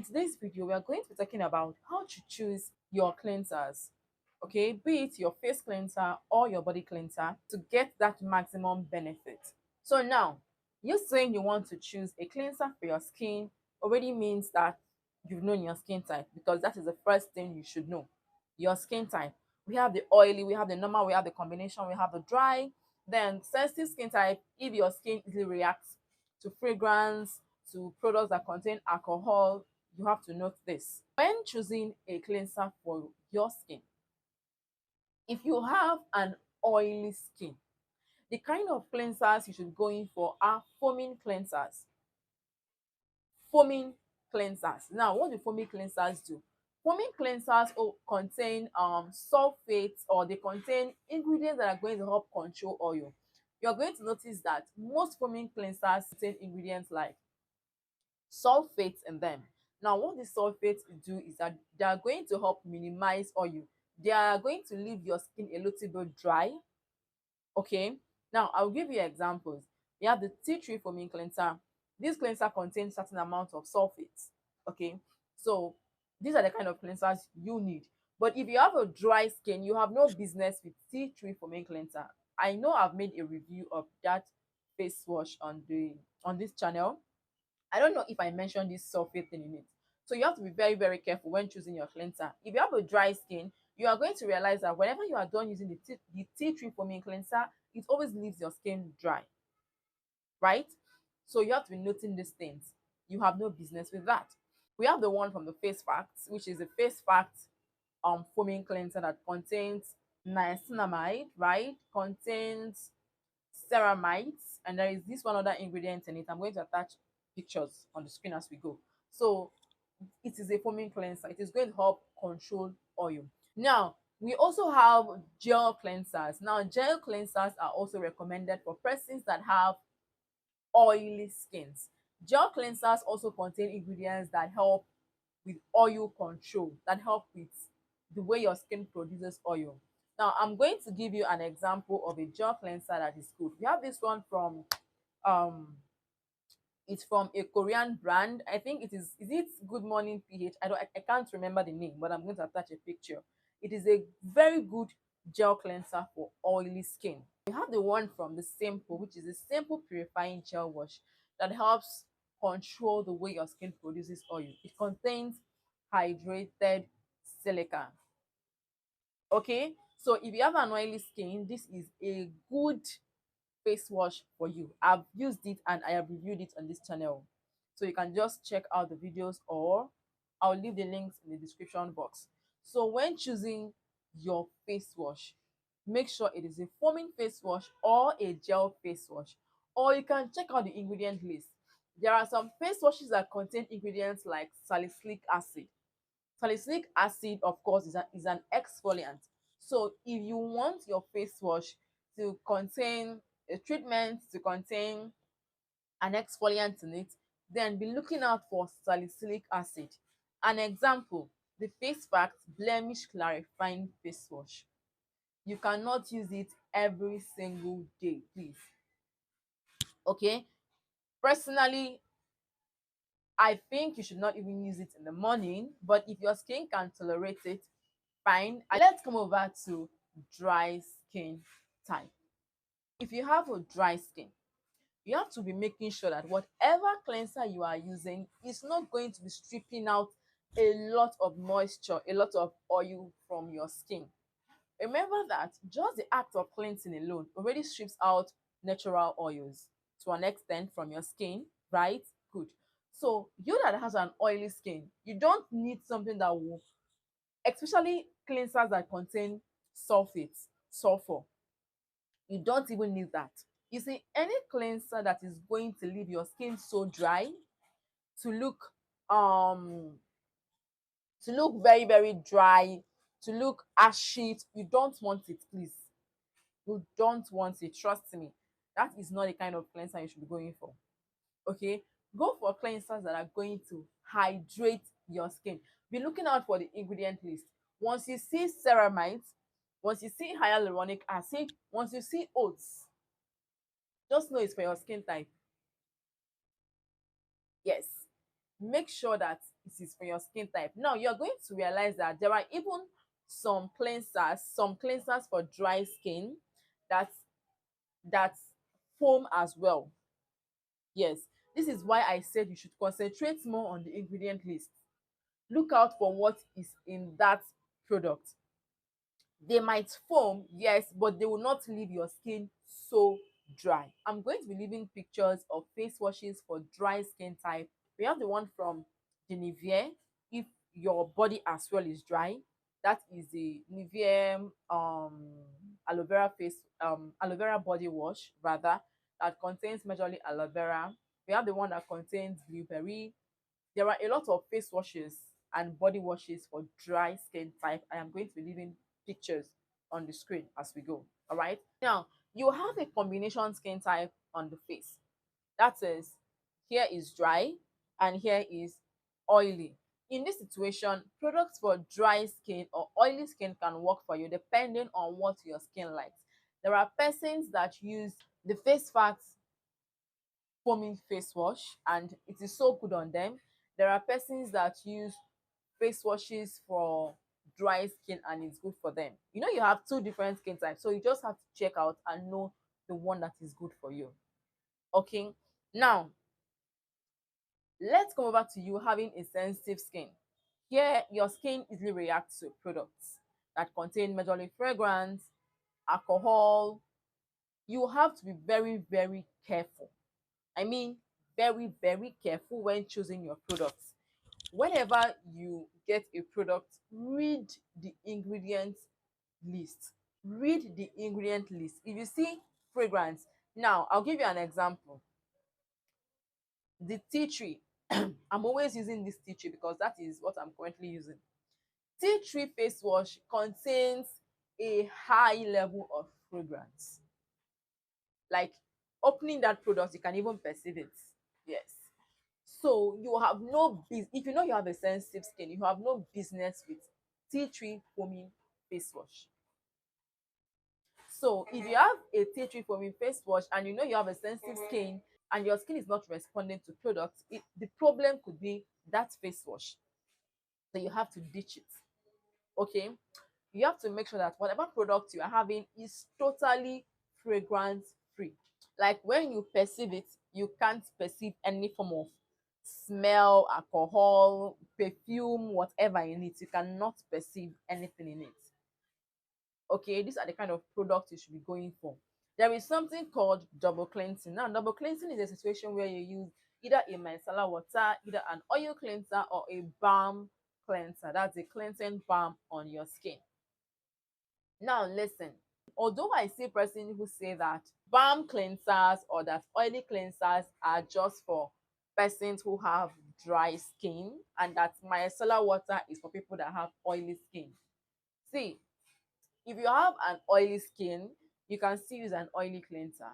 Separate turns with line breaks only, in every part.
In today's video, we are going to be talking about how to choose your cleansers, okay, be it your face cleanser or your body cleanser, to get that maximum benefit. So now, you saying you want to choose a cleanser for your skin already means that you've known your skin type, because that is the first thing you should know. Your skin type. We have the oily, we have the normal, we have the combination, we have the dry. Then sensitive skin type, if your skin easily reacts to fragrance, to products that contain alcohol, you have to note this. When choosing a cleanser for your skin, if you have an oily skin, the kind of cleansers you should go in for are foaming cleansers. Foaming cleansers. Now, what do foaming cleansers do? Foaming cleansers contain sulfates, or they contain ingredients that are going to help control oil. You're going to notice that most foaming cleansers contain ingredients like sulfates in them. Now, what the sulfates do is that they are going to help minimize oil. They are going to leave your skin a little bit dry. Okay. Now, I'll give you examples. We have the tea tree foaming cleanser. This cleanser contains certain amount of sulfates. Okay. So these are the kind of cleansers you need. But if you have a dry skin, you have no business with tea tree foaming cleanser. I know I've made a review of that face wash on this channel. I don't know if I mentioned this sulfate thing in it. So you have to be very, very careful when choosing your cleanser. If you have a dry skin, you are going to realize that whenever you are done using the tea tree foaming cleanser, it always leaves your skin dry, right? So you have to be noting these things. You have no business with that. We have the one from the Face Facts, which is a Face Fact foaming cleanser that contains niacinamide, right? Contains ceramides, and there is this one other ingredient in it. I'm going to attach pictures on the screen as we go. So it is a foaming cleanser. It is going to help control oil. Now, we also have gel cleansers. Now, gel cleansers are also recommended for persons that have oily skins. Gel cleansers also contain ingredients that help with oil control, that help with the way your skin produces oil. Now, I'm going to give you an example of a gel cleanser that is good. We have this one from um it's from a Korean brand. I think is it Good Morning PH? I can't remember the name, but I'm going to attach a picture. It is a very good gel cleanser for oily skin. We have the one from the Simple, which is a simple purifying gel wash that helps control the way your skin produces oil. It contains hydrated silica. Okay, so if you have an oily skin, this is a good face wash for you. I've used it and I have reviewed it on this channel, so you can just check out the videos, or I'll leave the links in the description box. So when choosing your face wash, make sure it is a foaming face wash or a gel face wash, or you can check out the ingredient list. There are some face washes that contain ingredients like salicylic acid. Salicylic acid, of course, is an exfoliant. So if you want your face wash to contain a treatment, to contain an exfoliant in it, then be looking out for salicylic acid. An example, the Face Fact Blemish Clarifying Face Wash. You cannot use it every single day, please. Okay? Personally, I think you should not even use it in the morning, but if your skin can tolerate it, fine. Let's come over to dry skin type. If you have a dry skin, you have to be making sure that whatever cleanser you are using is not going to be stripping out a lot of moisture, a lot of oil from your skin. Remember that just the act of cleansing alone already strips out natural oils to an extent from your skin, right? Good. So you that has an oily skin, you don't need something that will, especially cleansers that contain sulfates, sulfur. You don't even need that. You see, any cleanser that is going to leave your skin so dry, to look um very, very dry, to look ashy, you don't want it, please. You don't want it, trust me. That is not the kind of cleanser you should be going for. Okay, go for cleansers that are going to hydrate your skin. Be looking out for the ingredient list. Once you see ceramides, once you see hyaluronic acid, once you see oats, just know it's for your skin type. Yes, make sure that it is for your skin type. Now you're going to realize that there are even some cleansers for dry skin that that foam as well. Yes, this is why I said you should concentrate more on the ingredient list. Look out for what is in that product. They might foam, yes, but they will not leave your skin so dry. I'm going to be leaving pictures of face washes for dry skin type. We have the one from the Nivea. If your body as well is dry, that is the Nivea aloe vera body wash rather, that contains majorly aloe vera. We have the one that contains blueberry. There are a lot of face washes and body washes for dry skin type. I am going to be leaving pictures on the screen as we go. All right. Now, you have a combination skin type on the face. That is, here is dry and here is oily. In this situation, products for dry skin or oily skin can work for you depending on what your skin likes. There are persons that use the face facts foaming face wash and it is so good on them. There are persons that use face washes for dry skin and it's good for them. You know, you have two different skin types, so you just have to check out and know the one that is good for you. Okay, now let's come over to you having a sensitive skin. Here your skin easily reacts to products that contain majorly fragrance, alcohol. You have to be very, very careful. I mean, very, very careful when choosing your products. Whenever you get a product, read the ingredient list. Read the ingredient list. If you see fragrance, now I'll give you an example. The tea tree. I'm always using this tea tree because that is what I'm currently using. Tea tree face wash contains a high level of fragrance. Like opening that product, you can even perceive it. Yes. So you have no business, if you know you have a sensitive skin, you have no business with tea tree foaming face wash. So if you have a tea tree foaming face wash and you know you have a sensitive skin and your skin is not responding to products, the problem could be that face wash. So you have to ditch it. Okay, you have to make sure that whatever product you are having is totally fragrance free. Like when you perceive it, you can't perceive any form of smell, alcohol, perfume, whatever in it. You cannot perceive anything in it. Okay, these are the kind of products you should be going for. There is something called double cleansing. Now, double cleansing is a situation where you use either a micellar water, either an oil cleanser, or a balm cleanser. That's a cleansing balm on your skin. Now, listen. Although I see persons who say that balm cleansers or that oily cleansers are just for persons who have dry skin and that micellar water is for people that have oily skin. See, if you have an oily skin, you can still use an oily cleanser.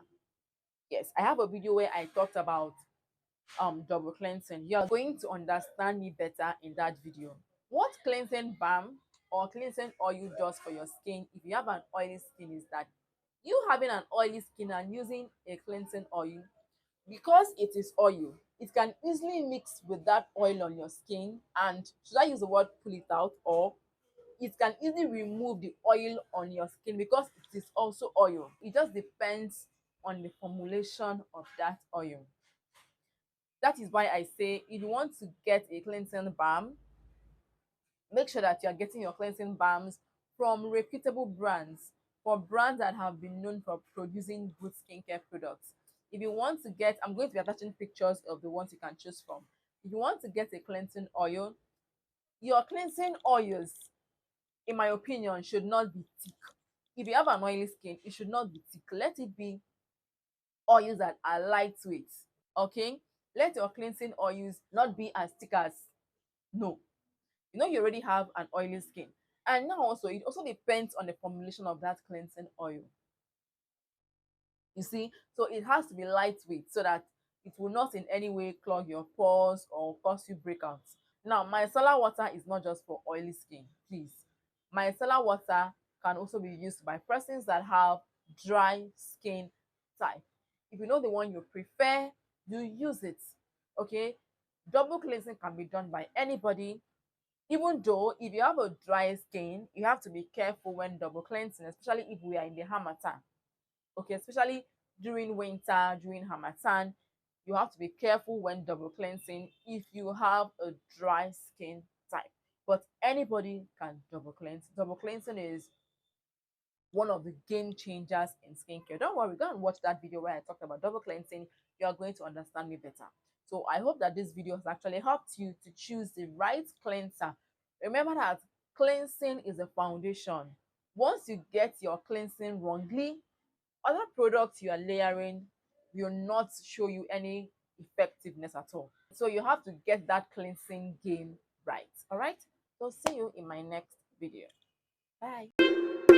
Yes, I have a video where I talked about double cleansing. You're going to understand me better in that video. What cleansing balm or cleansing oil does for your skin if you have an oily skin is that you having an oily skin and using a cleansing oil, because it is oil, it can easily mix with that oil on your skin, and should I use the word pull it out, or it can easily remove the oil on your skin because it is also oil. It just depends on the formulation of that oil. That is why I say if you want to get a cleansing balm, make sure that you are getting your cleansing balms from reputable brands, for brands that have been known for producing good skincare products. If you want to get, I'm going to be attaching pictures of the ones you can choose from. If you want to get a cleansing oil, your cleansing oils, in my opinion, should not be thick. If you have an oily skin, it should not be thick. Let it be oils that are lightweight. Okay, let your cleansing oils not be as thick as, no, you know you already have an oily skin. And now also it also depends on the formulation of that cleansing oil. You see, so it has to be lightweight so that it will not in any way clog your pores or cause you breakouts. Now, micellar water is not just for oily skin, please. Micellar water can also be used by persons that have dry skin type. If you know the one you prefer, you use it. Okay, Double cleansing can be done by anybody, even though if you have a dry skin, you have to be careful when double cleansing, especially if we are in the harmattan. Okay, especially during winter, during harmattan, you have to be careful when double cleansing if you have a dry skin type. But anybody can double cleanse. Double cleansing is one of the game changers in skincare. Don't worry, go and watch that video where I talked about double cleansing. You are going to understand me better. So I hope that this video has actually helped you to choose the right cleanser. Remember that cleansing is a foundation. Once you get your cleansing wrongly, other products you are layering will not show you any effectiveness at all. So you have to get that cleansing game right. All right. So see you in my next video. Bye.